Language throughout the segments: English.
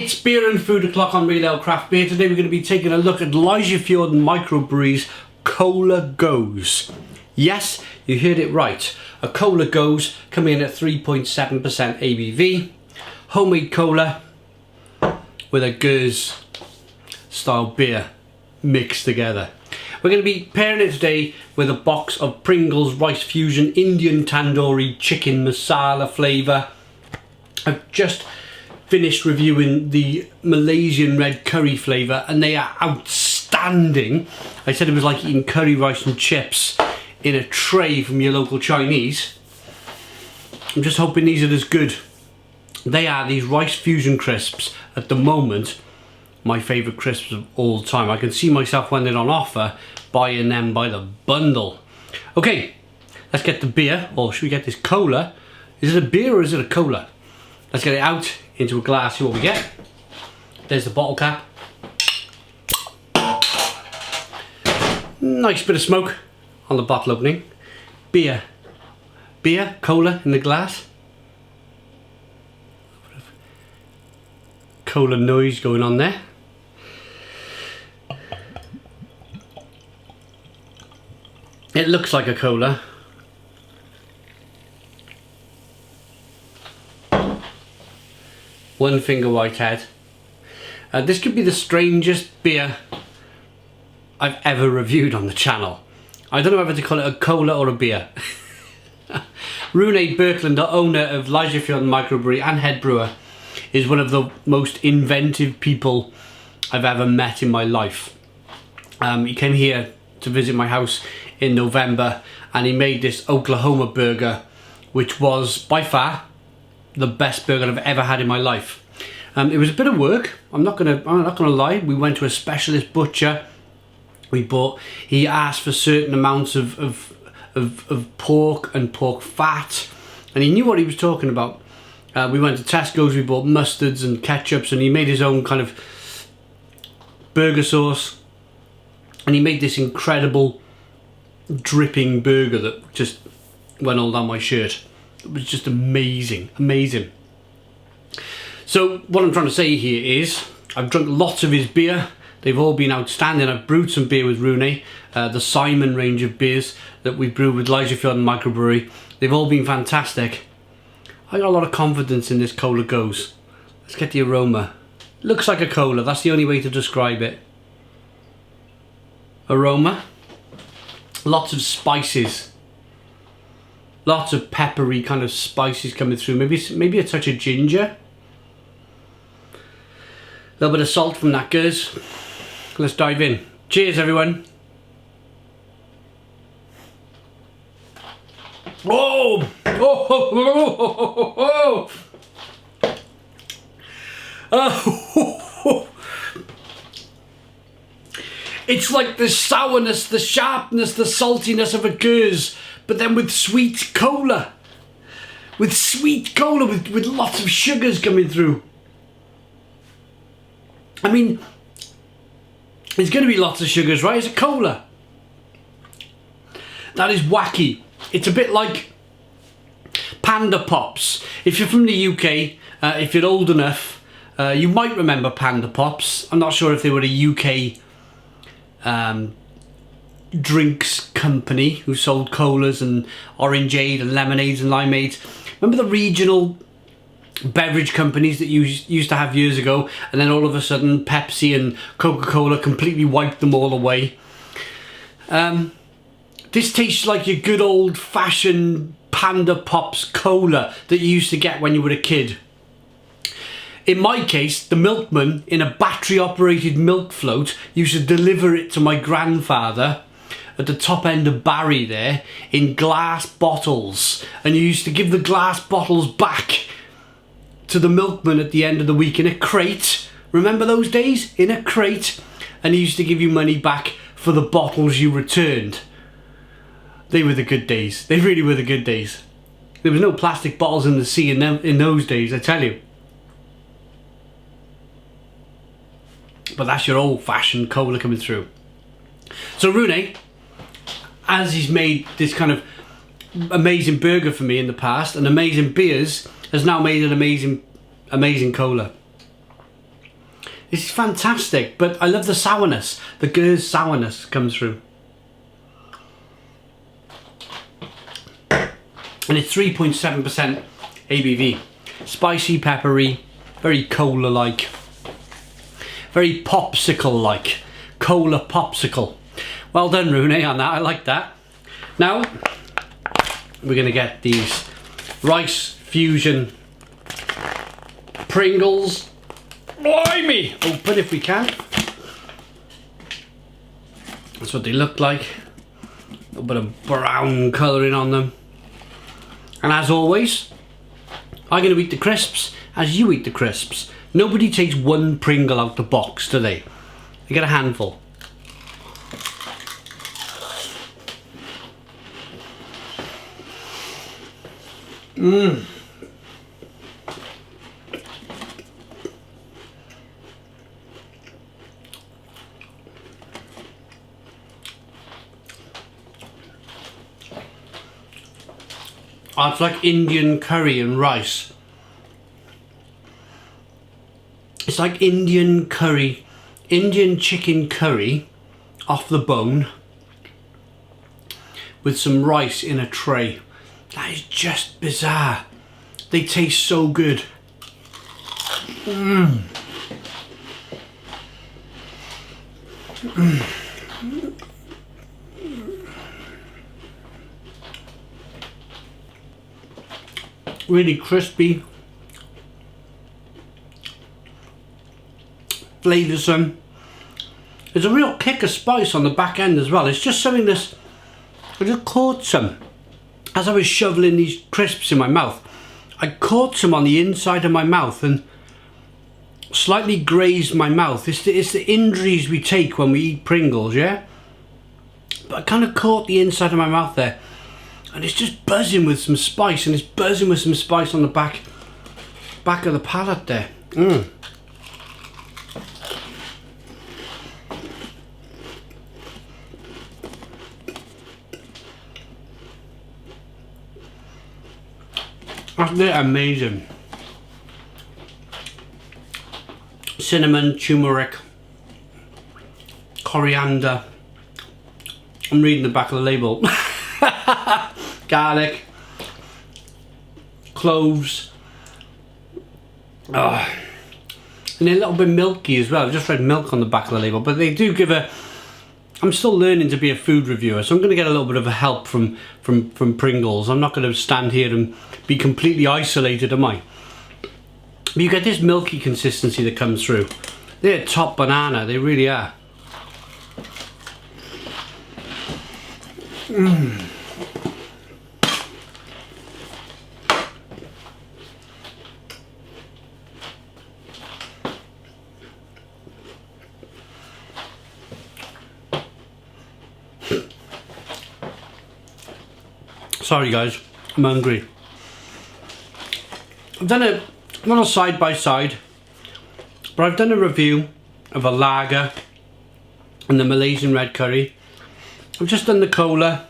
It's beer and food o'clock on Real Ale Craft Beer. Today we're going to be taking a look at Fjord Microbrewe's Cola Goes. Yes, you heard it right. A Cola Goes coming in at 3.7% ABV. Homemade cola with a Goes style beer mixed together. We're going to be pairing it today with a box of Pringles Rice Fusion Indian Tandoori Chicken Masala flavour. I've just finished reviewing the Malaysian red curry flavour and they are outstanding. I said it was like eating curry rice and chips in a tray from your local Chinese. I'm just hoping these are as good. They are these Rice Fusion crisps at the moment. My favourite crisps of all time. I can see myself when they're on offer buying them by the bundle. Okay, let's get the beer, or should we get this cola? Is it a beer or is it a cola? Let's get it out into a glass, see what we get. There's the bottle cap. Nice bit of smoke on the bottle opening. Beer, cola in the glass. Cola noise going on there. It looks like a cola. One finger whitehead. This could be the strangest beer I've ever reviewed on the channel. I don't know whether to call it a cola or a beer. Rune Birkeland, the owner of Fjord Microbrewery and head brewer, is one of the most inventive people I've ever met in my life. He came here to visit my house in November and he made this Oklahoma burger, which was by far the best burger I've ever had in my life. It was a bit of work. I'm not gonna lie. We went to a specialist butcher. He asked for certain amounts of pork and pork fat, and he knew what he was talking about. We went to Tesco's. We bought mustards and ketchups, and he made his own kind of burger sauce. And he made this incredible dripping burger that just went all down my shirt. It was just amazing, amazing. So what I'm trying to say here is I've drunk lots of his beer. They've all been outstanding. I've brewed some beer with Rune, the Simon range of beers that we've brewed with Fjord Microbrewery. They've all been fantastic. I got a lot of confidence in this Cola Goes. Let's get the aroma. Looks like a cola, that's the only way to describe it. Aroma. Lots of spices. Lots of peppery kind of spices coming through. Maybe a touch of ginger. A little bit of salt from that Goes. Let's dive in. Cheers, everyone. Oh! Oh! Oh! It's like the sourness, the sharpness, the saltiness of a Goes, but then with sweet cola. With sweet cola, with lots of sugars coming through. I mean, there's going to be lots of sugars, right? It's a cola. That is wacky. It's a bit like Panda Pops. If you're from the UK, if you're old enough, you might remember Panda Pops. I'm not sure if they were a UK drinks company who sold colas and orangeade and lemonades and limeades. Remember the regional beverage companies that you used to have years ago, and then all of a sudden Pepsi and Coca-Cola completely wiped them all away. This tastes like your good old-fashioned Panda Pops cola that you used to get when you were a kid. In my case, the milkman in a battery-operated milk float used to deliver it to my grandfather at the top end of Barry there in glass bottles, and you used to give the glass bottles back to the milkman at the end of the week in a crate. Remember those days? In a crate. And he used to give you money back for the bottles you returned. They were the good days. They really were the good days. There was no plastic bottles in the sea in those days, I tell you. But that's your old-fashioned cola coming through. So Rune, as he's made this kind of amazing burger for me in the past and amazing beers, has now made an amazing cola. This is fantastic, but I love the sourness. The Gers sourness comes through. And it's 3.7% ABV. Spicy, peppery, very cola-like. Very popsicle-like. Cola popsicle. Well done, Rooney, on that. I like that. Now, we're going to get these rice fusion Pringles. Blimey! Open if we can. That's what they look like. A little bit of brown colouring on them. And as always, I'm going to eat the crisps as you eat the crisps. Nobody takes one Pringle out the box, do they? They get a handful. Mmm. Oh, it's like Indian curry and rice. It's like Indian curry, Indian chicken curry off the bone with some rice in a tray. That is just bizarre. They taste so good. Mmm. Mm. Really crispy, flavoursome. There's a real kick of spice on the back end as well. It's just something that's, I just caught some as I was shoveling these crisps in my mouth. I caught some on the inside of my mouth and slightly grazed my mouth. It's the injuries we take when we eat Pringles, yeah? But I kind of caught the inside of my mouth there. And it's just buzzing with some spice, and it's buzzing with some spice on the back of the palate there. Mmm. That's amazing. Cinnamon, turmeric, coriander. I'm reading the back of the label. Garlic, cloves, and they're a little bit milky as well. I just read milk on the back of the label, but they do give a, I'm still learning to be a food reviewer, so I'm going to get a little bit of a help from Pringles. I'm not going to stand here and be completely isolated, am I? But you get this milky consistency that comes through. They're top banana, they really are. Mmm. Sorry guys, I'm hungry. I've done a, not a side by side, but I've done a review of a lager and the Malaysian red curry. I've just done the cola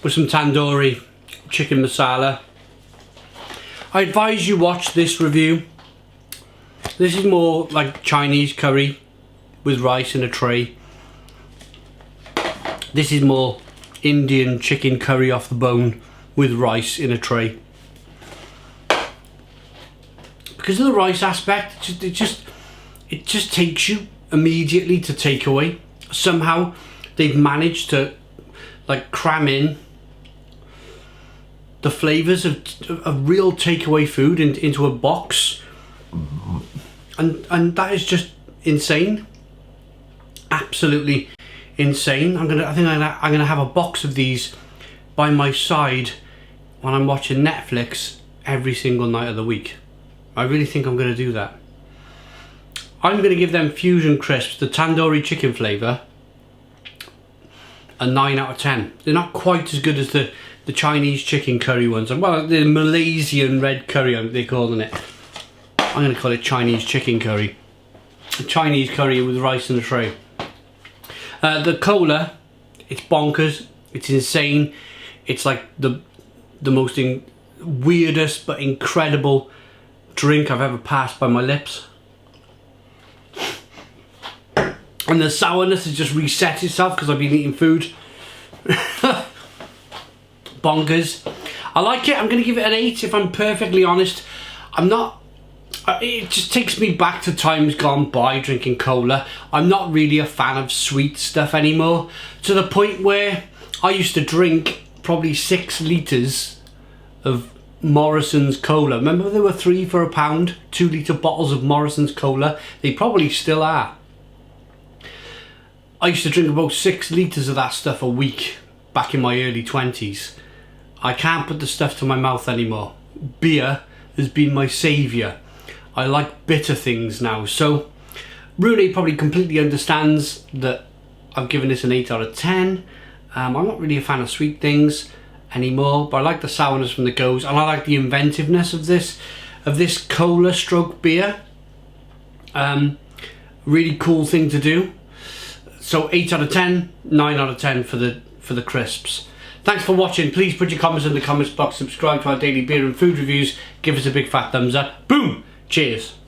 with some tandoori chicken masala. I advise you watch this review. This is more like Chinese curry with rice in a tray. This is more Indian chicken curry off the bone with rice in a tray. Because of the rice aspect, it just takes you immediately to takeaway. Somehow they've managed to like cram in the flavours of real takeaway food into a box, and that is just insane. Absolutely insane. I think I'm gonna have a box of these by my side when I'm watching Netflix every single night of the week. I really think I'm gonna do that. I'm gonna give them fusion crisps, the tandoori chicken flavour, a 9 out of 10. They're not quite as good as the Chinese chicken curry ones. Well, the Malaysian red curry, they're calling it. I'm gonna call it Chinese chicken curry. A Chinese curry with rice in a tray. The cola, it's bonkers, it's insane. It's like the most weirdest but incredible drink I've ever passed by my lips. And the sourness has just reset itself because I've been eating food. Bonkers. I like it. I'm going to give it an 8 if I'm perfectly honest. I'm not... It just takes me back to times gone by drinking cola. I'm not really a fan of sweet stuff anymore. To the point where I used to drink probably 6 litres of Morrison's cola. Remember they were 3 for £1, 2 litre bottles of Morrison's cola? They probably still are. I used to drink about 6 litres of that stuff a week back in my early 20s. I can't put the stuff to my mouth anymore. Beer has been my saviour. I like bitter things now. So Rooney probably completely understands that I've given this an 8 out of 10. I'm not really a fan of sweet things anymore, but I like the sourness from the goes, and I like the inventiveness of this cola stroke beer. Really cool thing to do. So 8 out of 10, 9 out of 10 for the crisps. Thanks for watching. Please put your comments in the comments box, subscribe to our daily beer and food reviews, give us a big fat thumbs up. Boom! Cheers.